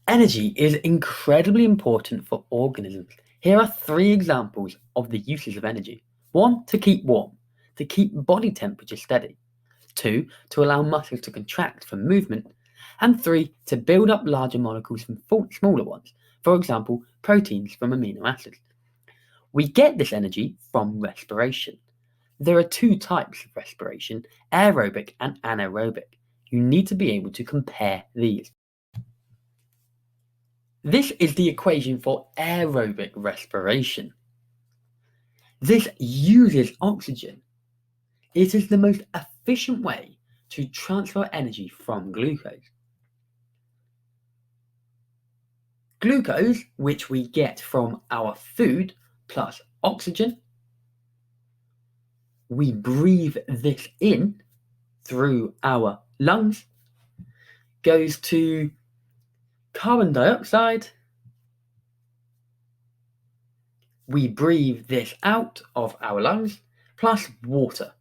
Energy is incredibly important for organisms. Here are 3 examples of the uses of energy. 1. To keep warm, to keep body temperature steady. 2. To allow muscles to contract for movement. And 3. To build up larger molecules from smaller ones, for example, proteins from amino acids. We get this energy from respiration. There are 2 types of respiration, aerobic and anaerobic. You need to be able to compare these. This is the equation for aerobic respiration. This uses oxygen. It is the most efficient way to transfer energy from glucose. Glucose, which we get from our food, plus oxygen, we breathe this in through our lungs, goes to carbon dioxide, we breathe this out of our lungs, plus water.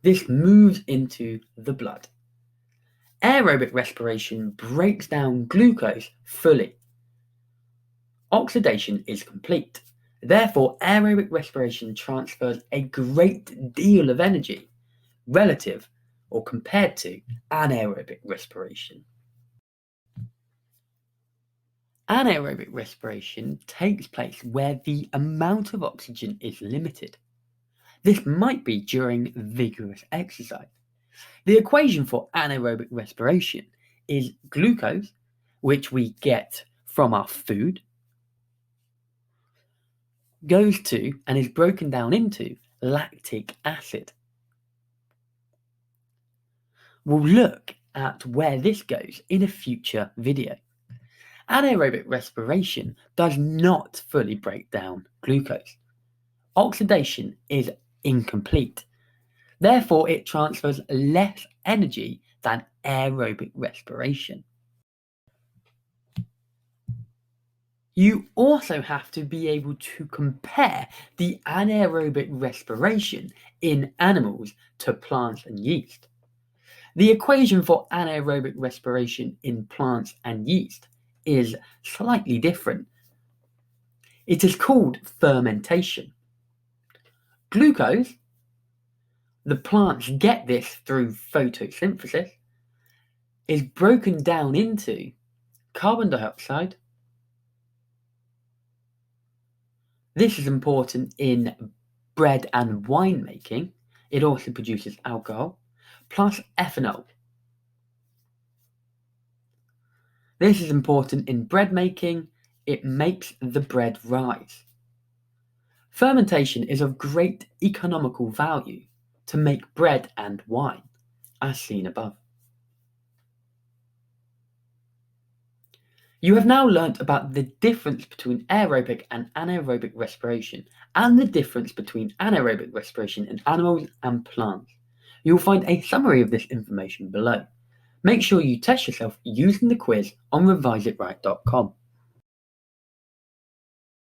This moves into the blood. Aerobic respiration breaks down glucose fully. Oxidation is complete. Therefore, aerobic respiration transfers a great deal of energy relative or compared to anaerobic respiration. Anaerobic respiration takes place where the amount of oxygen is limited. This might be during vigorous exercise. The equation for anaerobic respiration is glucose, which we get from our food, goes to and is broken down into lactic acid. We'll look at where this goes in a future video. Anaerobic respiration does not fully break down glucose. Oxidation is incomplete. Therefore, it transfers less energy than aerobic respiration. You also have to be able to compare the anaerobic respiration in animals to plants and yeast. The equation for anaerobic respiration in plants and yeast is slightly different. It is called fermentation. Glucose, the plants get this through photosynthesis, is broken down into carbon dioxide. This is important in bread and wine making. It also produces alcohol, plus ethanol. This is important in bread making. It makes the bread rise. Fermentation is of great economical value to make bread and wine, as seen above. You have now learnt about the difference between aerobic and anaerobic respiration, and the difference between anaerobic respiration in animals and plants. You will find a summary of this information below. Make sure you test yourself using the quiz on reviseitright.com.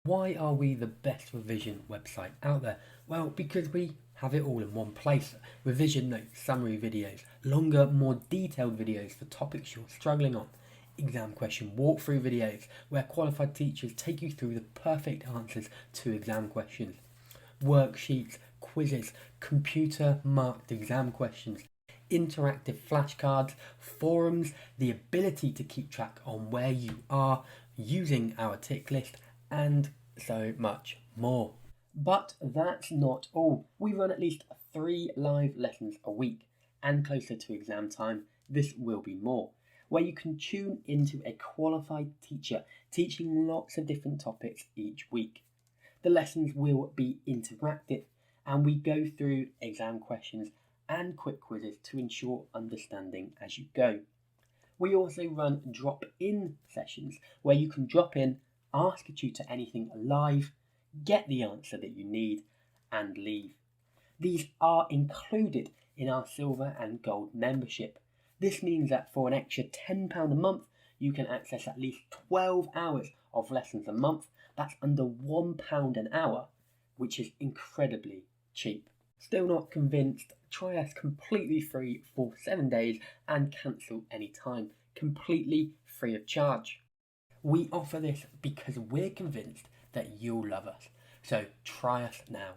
Why are we the best revision website out there? Well, because we have it all in one place. Revision notes, summary videos, longer, more detailed videos for topics you're struggling on, exam question walkthrough videos where qualified teachers take you through the perfect answers to exam questions, worksheets, quizzes, computer marked exam questions, interactive flashcards, forums, the ability to keep track on where you are using our tick list, and so much more. But that's not all. We run at least 3 live lessons a week, and closer to exam time, this will be more, where you can tune into a qualified teacher teaching lots of different topics each week. The lessons will be interactive, and we go through exam questions and quick quizzes to ensure understanding as you go. We also run drop-in sessions where you can drop in, ask a tutor anything live, get the answer that you need, and leave. These are included in our silver and gold membership. This means that for an extra £10 a month, you can access at least 12 hours of lessons a month. That's under £1 an hour, which is incredibly cheap. Still not convinced? Try us completely free for 7 days and cancel anytime. completely free of charge. We offer this because we're convinced that you'll love us. So try us now.